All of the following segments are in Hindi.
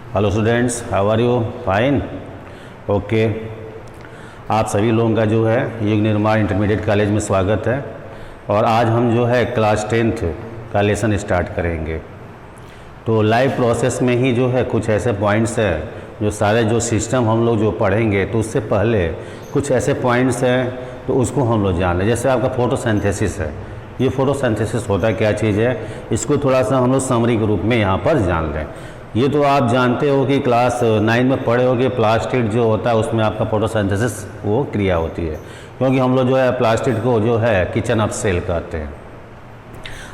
Hello students, how are you? Fine, okay. आप सभी लोगों का जो है युग निर्माण इंटरमीडिएट कॉलेज में स्वागत है। और आज हम जो है क्लास 10th का लेसन स्टार्ट करेंगे। तो लाइव प्रोसेस में ही जो है कुछ ऐसे पॉइंट्स है जो सारे जो सिस्टम हम लोग जो पढ़ेंगे, तो उससे पहले कुछ ऐसे पॉइंट्स हैं तो उसको हम लोग जान लें। जैसे आपका फोटोसिंथेसिस है, ये फोटोसिंथेसिस होता क्या चीज़ है, इसको थोड़ा सा हम लोग समरी के रूप में यहाँ पर जान लें। ये तो आप जानते हो कि क्लास 9 में पढ़े हो कि प्लास्टिड जो होता है उसमें आपका फोटोसिंथेसिस वो क्रिया होती है, क्योंकि हम लोग जो है प्लास्टिड को जो है किचन ऑफ सेल कहते हैं।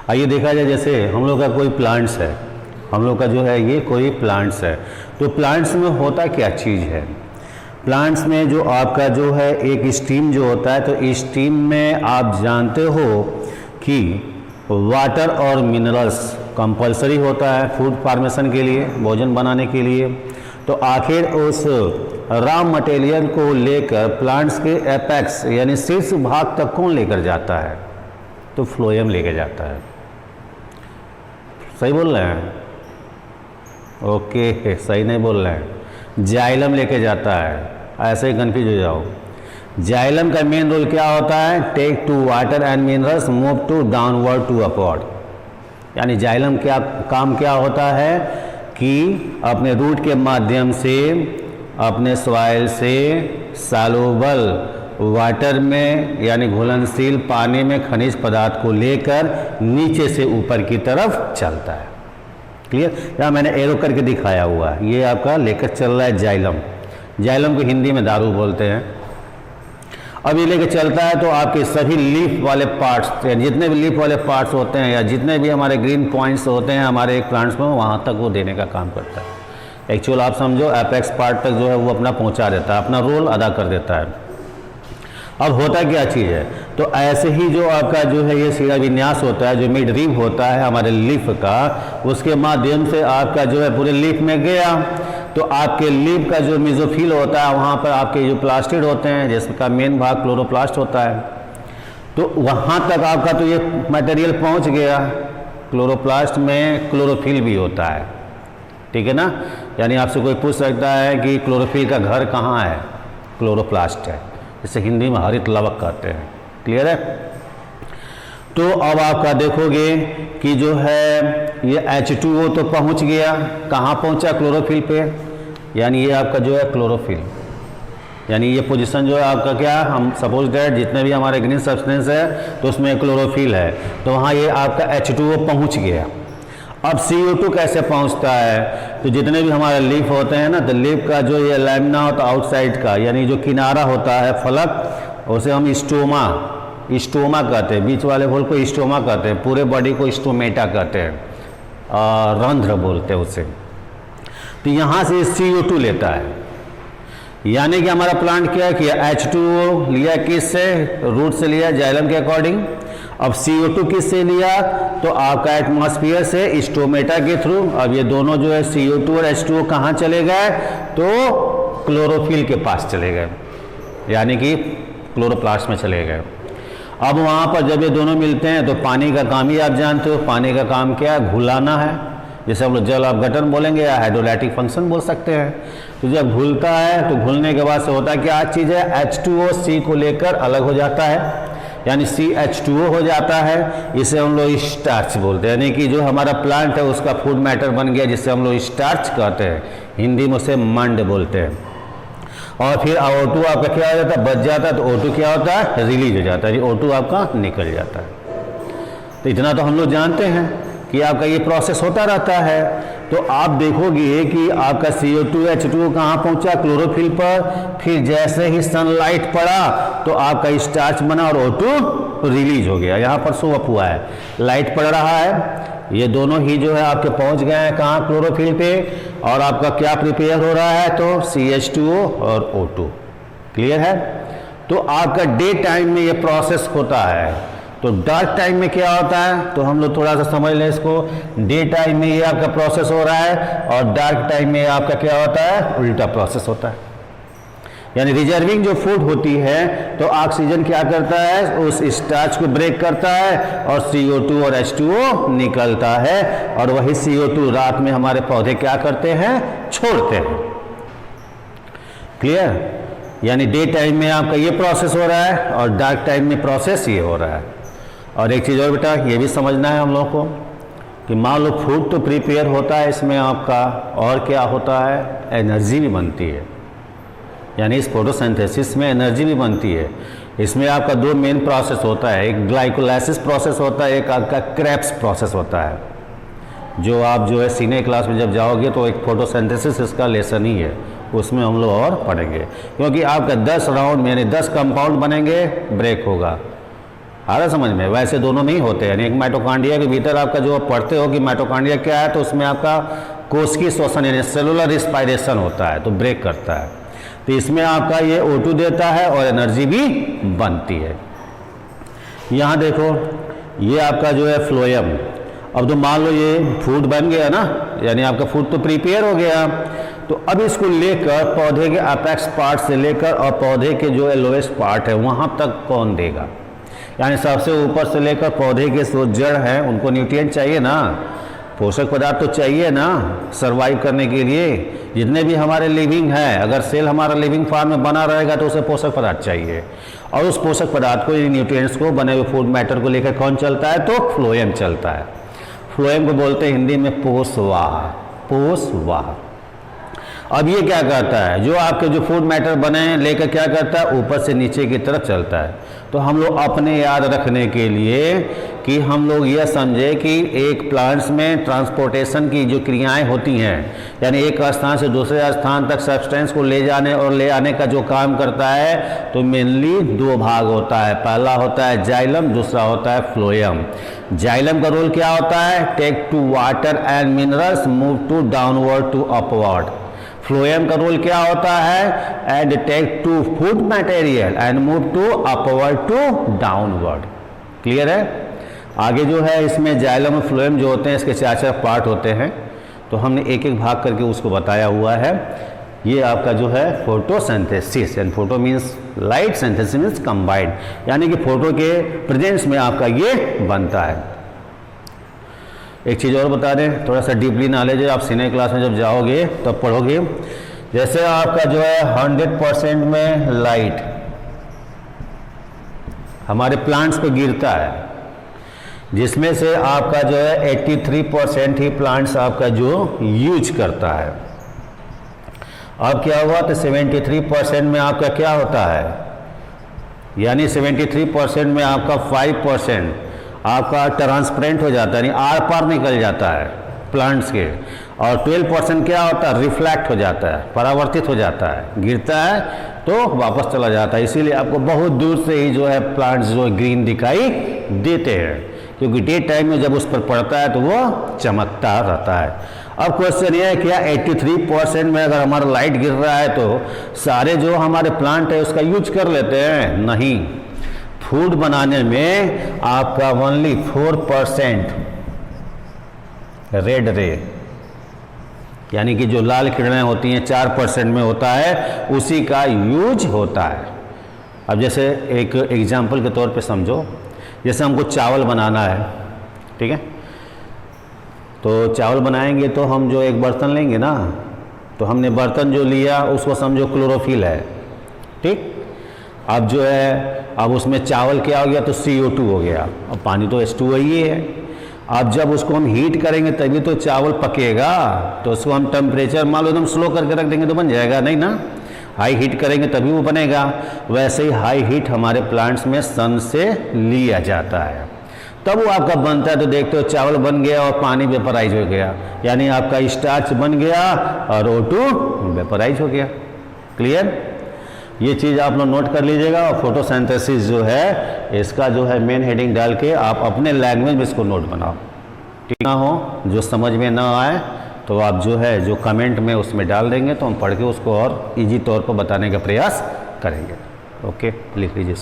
आइए देखा जाए, जैसे हम लोग का कोई प्लांट्स है, हम लोग का जो है ये कोई प्लांट्स है, तो प्लांट्स में होता क्या चीज़ है। प्लांट्स में जो आपका जो है एक स्टीम जो होता है, तो स्टीम में आप जानते हो कि वाटर और मिनरल्स कंपलसरी होता है फूड फार्मेशन के लिए, भोजन बनाने के लिए। तो आखिर उस रॉ मटेरियल को लेकर प्लांट्स के एपेक्स यानी शीर्ष भाग तक कौन लेकर जाता है, तो फ्लोएम लेकर जाता है। सही बोल रहे हैं? ओके, सही नहीं बोल रहे हैं। जाइलम लेके जाता है, ऐसे ही कन्फ्यूज हो जाओ। जाइलम का मेन रोल क्या होता है, take to water and minerals move to downward to upward. यानी जाइलम क्या काम क्या होता है कि अपने रूट के माध्यम से अपने सॉइल से सॉल्युबल वाटर में यानी घुलनशील पानी में खनिज पदार्थ को लेकर नीचे से ऊपर की तरफ चलता है। क्लियर? यहाँ मैंने एरो करके दिखाया हुआ है, ये आपका लेकर चल रहा है जाइलम। जाइलम को हिंदी में दारू बोलते हैं। अब ये लेके चलता है तो आपके सभी लीफ वाले पार्ट्स, जितने भी लीफ वाले पार्ट्स होते हैं या जितने भी हमारे ग्रीन पॉइंट्स होते हैं हमारे एक प्लांट्स में, वहाँ तक वो देने का काम करता है। एक्चुअल आप समझो एपेक्स पार्ट तक जो है वो अपना पहुँचा देता है, अपना रोल अदा कर देता है। अब होता क्या चीज़ है, तो ऐसे ही जो आपका जो है ये सीधा विन्यास होता है, जो मिड रीव होता है हमारे लीफ का, उसके माध्यम से आपका जो है पूरे लीफ में गया, तो आपके लीफ का जो मेसोफिल होता है वहाँ पर आपके जो प्लास्टिड होते हैं जिसका मेन भाग क्लोरोप्लास्ट होता है, तो वहाँ तक आपका तो ये मटेरियल पहुँच गया। क्लोरोप्लास्ट में क्लोरोफिल भी होता है, ठीक है ना। यानी आपसे कोई पूछ सकता है कि क्लोरोफिल का घर कहाँ है, क्लोरोप्लास्ट है, इसे हिंदी में हरित लवक कहते हैं। क्लियर है? तो अब आपका देखोगे कि जो है ये H2O तो पहुंच गया, कहाँ पहुंचा, क्लोरोफिल पे। यानी ये आपका जो है क्लोरोफिल, यानी ये पोजीशन जो है आपका क्या, हम सपोज दैट जितने भी हमारे ग्रीन सब्सटेंस है तो उसमें क्लोरोफिल है, तो वहाँ ये आपका H2O पहुंच गया। अब CO2 कैसे पहुंचता है, तो जितने भी हमारे लीफ होते हैं ना, तो लीफ का जो ये लैमिना होता है आउटसाइड का, यानी जो किनारा होता है फलक, उसे हम स्टोमा कहते हैं, बीच वाले होल को स्टोमा कहते हैं, पूरे बॉडी को स्टोमेटा कहते हैं, रंध्र बोलते हैं उसे। तो यहाँ से CO2 लेता है, यानी कि हमारा प्लांट क्या किया, H2O लिया किससे, रूट से लिया जाइलम के अकॉर्डिंग। अब CO2 किससे लिया, तो आपका एटमॉस्फेयर से स्टोमेटा के थ्रू। अब ये दोनों जो है CO2 और H2O कहाँ चले गए, तो क्लोरोफिल के पास चले गए, यानी कि क्लोरोप्लास्ट में चले गए। अब वहाँ पर जब ये दोनों मिलते हैं तो पानी का काम ही आप जानते हो, पानी का काम क्या है, घुलाना है। जैसे हम लोग जल अपघटन बोलेंगे या हाइड्रोलैटिक फंक्शन बोल सकते हैं। तो जब घुलता है तो घुलने के बाद से होता क्या चीज़ है, H2O C को लेकर अलग हो जाता है, यानी CH2O हो जाता है। इसे हम लोग स्टार्च बोलते हैं, यानी कि जो हमारा प्लांट है उसका फूड मैटर बन गया, जिससे हम लोग स्टार्च कहते हैं, हिंदी में उसे मंड बोलते हैं। और फिर O2 आपका क्या हो जाता है, बच जाता है, तो O2 क्या होता है, रिलीज हो जाता है, O2 आपका निकल जाता है। तो इतना तो हम लोग जानते हैं कि आपका ये प्रोसेस होता रहता है। तो आप देखोगे कि आपका CO2 H2O कहाँ पहुँचा, क्लोरोफिल पर। फिर जैसे ही सनलाइट पड़ा तो आपका स्टार्च बना और O2 रिलीज हो गया, यहाँ पर शो अप हुआ है, लाइट पड़ रहा है, ये दोनों ही जो है आपके पहुंच गए हैं कहाँ, क्लोरोफिल पे। और आपका क्या प्रिपेयर हो रहा है, तो CH2O और O2। क्लियर है? तो आपका डे टाइम में ये प्रोसेस होता है। तो डार्क टाइम में क्या होता है, तो हम लोग थोड़ा सा समझ लें इसको। डे टाइम में ये आपका प्रोसेस हो रहा है और डार्क टाइम में आपका क्या होता है, उल्टा प्रोसेस होता है। यानी रिजर्विंग जो फूड होती है तो ऑक्सीजन क्या करता है, उस स्टार्च को ब्रेक करता है और CO2 और H2O निकलता है, और वही CO2 रात में हमारे पौधे क्या करते हैं, छोड़ते हैं। क्लियर? यानी डे टाइम में आपका ये प्रोसेस हो रहा है और डार्क टाइम में प्रोसेस ये हो रहा है। और एक चीज़ और बेटा ये भी समझना है हम लोग को कि मान लो फूड तो प्रिपेयर होता है, इसमें आपका और क्या होता है, एनर्जी भी बनती है। यानी इस फोटोसिंथेसिस में एनर्जी भी बनती है। इसमें आपका दो मेन प्रोसेस होता है, एक ग्लाइकोलाइसिस प्रोसेस होता है, एक आपका क्रेब्स प्रोसेस होता है, जो आप जो है सीनियर क्लास में जब जाओगे तो एक फोटोसिंथेसिस इसका लेसन ही है, उसमें हम लोग और पढ़ेंगे। क्योंकि आपका 10 राउंड यानी 10 कंपाउंड बनेंगे, ब्रेक होगा। आ रहा समझ में? वैसे दोनों नहीं होते। यानी एक माइटोकॉन्ड्रिया के भीतर आपका जो पढ़ते हो कि माइटोकॉन्ड्रिया क्या है, तो उसमें आपका कोशिकीय श्वसन यानी सेलुलर रिस्पायरेशन होता है, तो ब्रेक करता है। तो इसमें आपका ये O2 देता है और एनर्जी भी बनती है। यहाँ देखो ये आपका जो है फ्लोएम। अब तो मान लो ये फूड बन गया ना, यानी आपका फूड तो प्रिपेयर हो गया, तो अब इसको लेकर पौधे के अपेक्स पार्ट से लेकर और पौधे के जो लोएस्ट पार्ट है वहाँ तक कौन देगा। यानी सबसे ऊपर से लेकर पौधे के जो जड़ हैं उनको न्यूट्रिएंट चाहिए ना, पोषक पदार्थ तो चाहिए ना सरवाइव करने के लिए। जितने भी हमारे लिविंग है, अगर सेल हमारा लिविंग फॉर्म में बना रहेगा तो उसे पोषक पदार्थ चाहिए, और उस पोषक पदार्थ को, न्यूट्रिएंट्स को, बने हुए फूड मैटर को लेकर कौन चलता है, तो फ्लोएम चलता है। फ्लोएम को बोलते हैं हिंदी में पोषवाह। पोषवाह। अब ये क्या करता है, जो आपके जो फूड मैटर बने हैं लेकर क्या करता है, ऊपर से नीचे की तरफ चलता है। तो हम लोग अपने याद रखने के लिए कि हम लोग यह समझे कि एक प्लांट्स में ट्रांसपोर्टेशन की जो क्रियाएं होती हैं, यानी एक स्थान से दूसरे स्थान तक सब्सटेंस को ले जाने और ले आने का जो काम करता है, तो मेनली दो भाग होता है। पहला होता है जाइलम, दूसरा होता है फ्लोएम। जाइलम का रोल क्या होता है, take to water and minerals, move to downward to upward. Phloem का रोल क्या होता है, and take to food material and move to upward to downward. Clear है? आगे जो है इसमें जाइलम और फ्लोएम जो होते हैं इसके 4 पार्ट होते हैं, तो हमने एक एक भाग करके उसको बताया हुआ है। ये आपका जो है photosynthesis, and photo means light, synthesis means combined, यानी कि फोटो के प्रेजेंस में आपका ये बनता है। एक चीज़ और बता दें, थोड़ा सा डीपली नॉलेज है, आप सीनियर क्लास में जब जाओगे तब पढ़ोगे। जैसे आपका जो है 100% में लाइट हमारे प्लांट्स पे गिरता है, जिसमें से आपका जो है 83% ही प्लांट्स आपका जो यूज करता है। अब क्या हुआ, तो 73% में आपका क्या होता है, यानी 73% में आपका 5% आपका ट्रांसपेरेंट हो जाता है, यानी आर पार निकल जाता है प्लांट्स के, और 12% क्या होता है, रिफ्लेक्ट हो जाता है, परावर्तित हो जाता है, गिरता है तो वापस चला जाता है। इसीलिए आपको बहुत दूर से ही जो है प्लांट्स जो ग्रीन दिखाई देते हैं, क्योंकि डे टाइम में जब उस पर पड़ता है तो वो चमकता रहता है। अब क्वेश्चन ये है क्या 83% में अगर हमारा लाइट गिर रहा है तो सारे जो हमारे प्लांट है उसका यूज कर लेते हैं? नहीं, फूड बनाने में आपका ओनली 4% रेड रे, यानी कि जो लाल किरणें होती हैं 4% में होता है, उसी का यूज होता है। अब जैसे एक एग्जाम्पल के तौर पे समझो, जैसे हमको चावल बनाना है, ठीक है, तो चावल बनाएंगे तो हम जो एक बर्तन लेंगे ना, तो हमने बर्तन जो लिया उसको समझो क्लोरोफिल है, ठीक। अब जो है, अब उसमें चावल क्या हो गया, तो CO2 हो गया, अब पानी तो H2O ही है। अब जब उसको हम हीट करेंगे तभी तो चावल पकेगा, तो उसको हम टेम्परेचर मान लो एकदम स्लो करके रख देंगे तो बन जाएगा नहीं ना, हाई हीट करेंगे तभी वो बनेगा। वैसे ही हाई हीट हमारे प्लांट्स में सन से लिया जाता है, तब वो आपका बनता है। तो देखते हो चावल बन गया और पानी वेपराइज हो गया, यानी आपका स्टार्च बन गया और O2 वेपराइज हो गया। क्लियर? ये चीज़ आप लोग नोट कर लीजिएगा। और फोटोसिंथेसिस जो है इसका जो है मेन हेडिंग डाल के आप अपने लैंग्वेज में इसको नोट बनाओ, ठीक ना हो। जो समझ में ना आए तो आप जो है जो कमेंट में उसमें डाल देंगे, तो हम पढ़ के उसको और इजी तौर पर बताने का प्रयास करेंगे। ओके, लिख लीजिए।